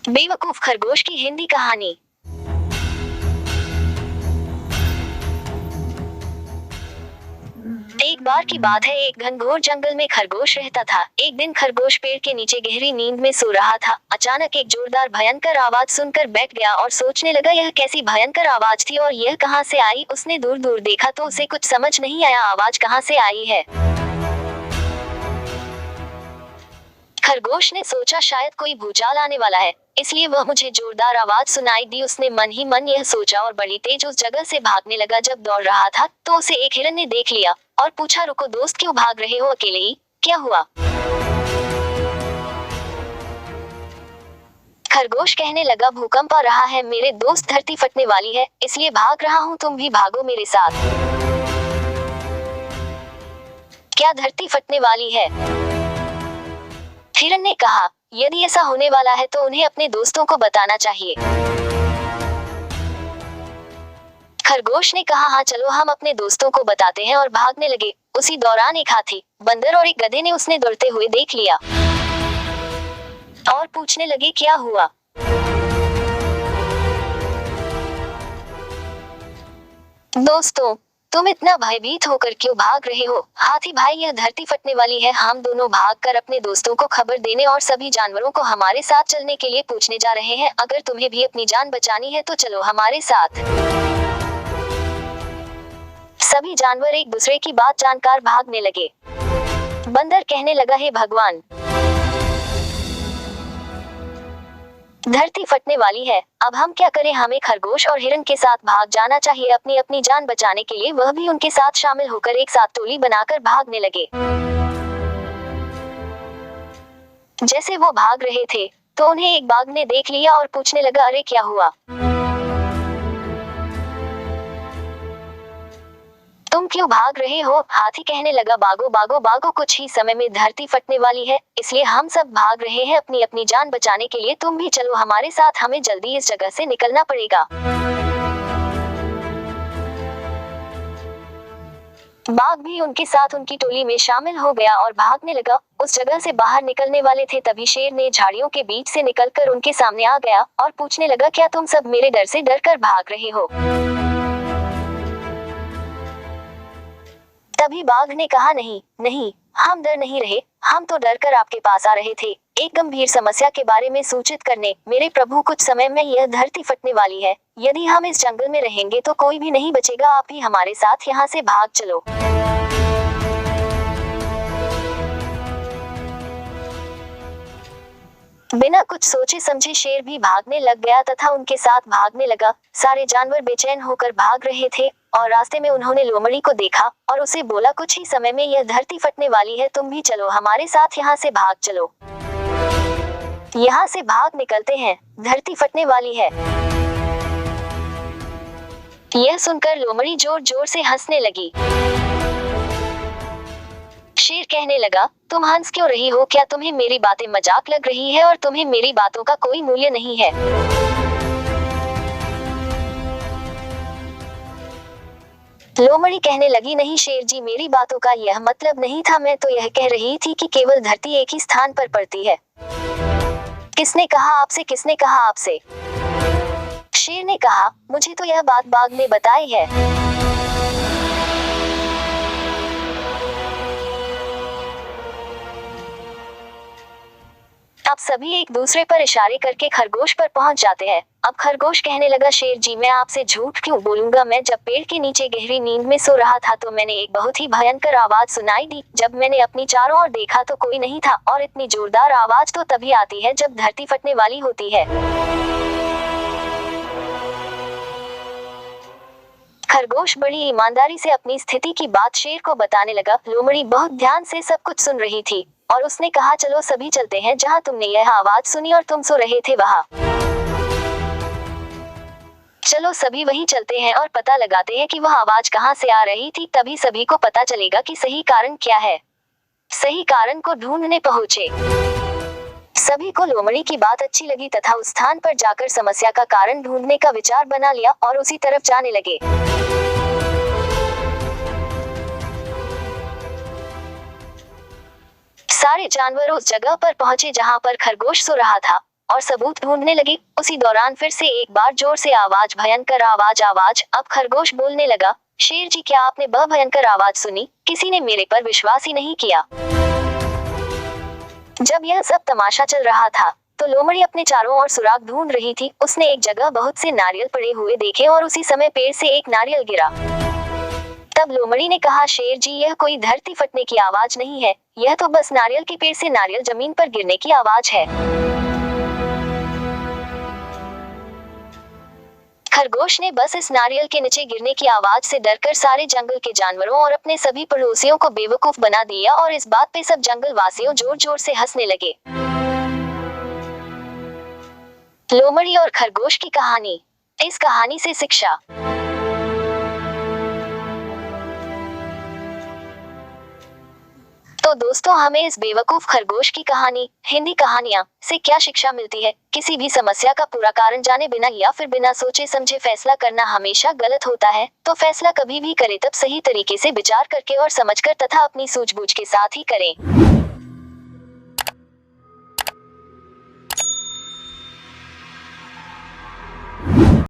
बेवकूफ खरगोश की हिंदी कहानी। एक बार की बात है, एक घनघोर जंगल में खरगोश रहता था। एक दिन खरगोश पेड़ के नीचे गहरी नींद में सो रहा था। अचानक एक जोरदार भयंकर आवाज सुनकर बैठ गया और सोचने लगा, यह कैसी भयंकर आवाज थी और यह कहां से आई। उसने दूर दूर देखा तो उसे कुछ समझ नहीं आया, आवाज कहां से आई है। खरगोश ने सोचा शायद कोई भूचाल आने वाला है, इसलिए वह मुझे जोरदार आवाज सुनाई दी। उसने मन ही मन यह सोचा और बड़ी तेज उस जगह से भागने लगा। जब दौड़ रहा था तो उसे एक हिरन ने देख लिया और पूछा, रुको दोस्त, क्यों भाग रहे हो अकेले ही, क्या हुआ। खरगोश कहने लगा, भूकंप आ रहा है मेरे दोस्त, धरती फटने वाली है, इसलिए भाग रहा हूँ, तुम भी भागो मेरे साथ। क्या धरती फटने वाली है? हिरन ने कहा, यदि ऐसा होने वाला है तो उन्हें अपने दोस्तों को बताना चाहिए। खरगोश ने कहा, हाँ चलो हम अपने दोस्तों को बताते हैं, और भागने लगे। उसी दौरान एक हाथी, बंदर और एक गधे ने उसने दौड़ते हुए देख लिया और पूछने लगे, क्या हुआ। दोस्तों, तुम इतना भयभीत होकर क्यों भाग रहे हो? हाथी भाई, यह धरती फटने वाली है, हम दोनों भागकर अपने दोस्तों को खबर देने और सभी जानवरों को हमारे साथ चलने के लिए पूछने जा रहे हैं। अगर तुम्हें भी अपनी जान बचानी है तो चलो हमारे साथ। सभी जानवर एक दूसरे की बात जानकर भागने लगे। बंदर कहने लगा, हे भगवान, धरती फटने वाली है, अब हम क्या करें। हमें खरगोश और हिरन के साथ भाग जाना चाहिए अपनी अपनी जान बचाने के लिए। वह भी उनके साथ शामिल होकर एक साथ टोली बनाकर भागने लगे। जैसे वो भाग रहे थे तो उन्हें एक बाघ ने देख लिया और पूछने लगा, अरे क्या हुआ, तुम क्यों भाग रहे हो? हाथी कहने लगा, बागो बागो बागो, कुछ ही समय में धरती फटने वाली है, इसलिए हम सब भाग रहे हैं अपनी अपनी जान बचाने के लिए। तुम भी चलो हमारे साथ, हमें जल्दी इस जगह से निकलना पड़ेगा। बाघ भी उनके साथ उनकी टोली में शामिल हो गया और भागने लगा। उस जगह से बाहर निकलने वाले थे, तभी शेर ने झाड़ियों के बीच से निकलकर उनके सामने आ गया और पूछने लगा, क्या तुम सब मेरे डर से डर कर भाग रहे हो? तभी बाघ ने कहा, नहीं नहीं, हम डर नहीं रहे, हम तो डर कर आपके पास आ रहे थे, एक गंभीर समस्या के बारे में सूचित करने। मेरे प्रभु, कुछ समय में यह धरती फटने वाली है, यदि हम इस जंगल में रहेंगे तो कोई भी नहीं बचेगा, आप ही हमारे साथ यहाँ से भाग चलो। बिना कुछ सोचे समझे शेर भी भागने लग गया तथा उनके साथ भागने लगा। सारे जानवर बेचैन होकर भाग रहे थे और रास्ते में उन्होंने लोमड़ी को देखा और उसे बोला, कुछ ही समय में यह धरती फटने वाली है, तुम भी चलो हमारे साथ, यहाँ से भाग चलो। यहाँ से भाग निकलते हैं, धरती फटने वाली है। यह सुनकर लोमड़ी जोर जोर से हंसने लगी। शेर कहने लगा, तुम हंस क्यों रही हो? क्या तुम्हें मेरी बातें मजाक लग रही है और तुम्हें मेरी बातों का कोई मूल्य नहीं है? लोमड़ी कहने लगी, नहीं शेर जी, मेरी बातों का यह मतलब नहीं था, मैं तो यह कह रही थी कि केवल धरती एक ही स्थान पर पड़ती है। किसने कहा आपसे? किसने कहा आपसे? शेर ने कहा, मुझे तो यह बात बाघ ने बताई है। अब सभी एक दूसरे पर इशारे करके खरगोश पर पहुंच जाते हैं। अब खरगोश कहने लगा, शेर जी, मैं आपसे झूठ क्यों बोलूंगा, मैं जब पेड़ के नीचे गहरी नींद में सो रहा था तो मैंने एक बहुत ही भयंकर आवाज सुनाई दी। जब मैंने अपनी चारों ओर देखा तो कोई नहीं था, और इतनी जोरदार आवाज तो तभी आती है जब धरती फटने वाली होती है। खरगोश बड़ी ईमानदारी से अपनी स्थिति की बात शेर को बताने लगा। लोमड़ी बहुत ध्यान से सब कुछ सुन रही थी और उसने कहा, चलो सभी चलते हैं, जहां तुमने यह आवाज सुनी और तुम सो रहे थे वहां। चलो सभी वहीं चलते हैं और पता लगाते हैं कि वह आवाज कहां से आ रही थी, तभी सभी को पता चलेगा कि सही कारण क्या है। सही कारण को ढूंढने पहुंचे। सभी को लोमड़ी की बात अच्छी लगी तथा उस स्थान पर जाकर समस्या का कारण ढूंढने का विचार बना लिया और उसी तरफ जाने लगे। सारे जानवर उस जगह पर पहुंचे जहां पर खरगोश सो रहा था और सबूत ढूंढने लगी। उसी दौरान फिर से एक बार जोर से आवाज, भयंकर आवाज आवाज। अब खरगोश बोलने लगा, शेर जी क्या आपने वह भयंकर आवाज सुनी? किसी ने मेरे पर विश्वास ही नहीं किया। जब यह सब तमाशा चल रहा था तो लोमड़ी अपने चारों ओर सुराग ढूंढ रही थी। उसने एक जगह बहुत से नारियल पड़े हुए देखे और उसी समय पेड़ से एक नारियल गिरा। तब लोमड़ी ने कहा, शेर जी यह कोई धरती फटने की आवाज नहीं है, यह तो बस नारियल के पेड़ से नारियल जमीन पर गिरने की आवाज है। खरगोश ने बस इस नारियल के नीचे गिरने की आवाज से डरकर सारे जंगल के जानवरों और अपने सभी पड़ोसियों को बेवकूफ बना दिया और इस बात पे सब जंगल वासियों जोर जोर से हंसने लगे। लोमड़ी और खरगोश की कहानी। इस कहानी से शिक्षा। तो दोस्तों, हमें इस बेवकूफ खरगोश की कहानी, हिंदी कहानियाँ से क्या शिक्षा मिलती है? किसी भी समस्या का पूरा कारण जाने बिना या फिर बिना सोचे समझे फैसला करना हमेशा गलत होता है। तो फैसला कभी भी करे तब सही तरीके से विचार करके और समझकर तथा अपनी सूझबूझ के साथ ही करें।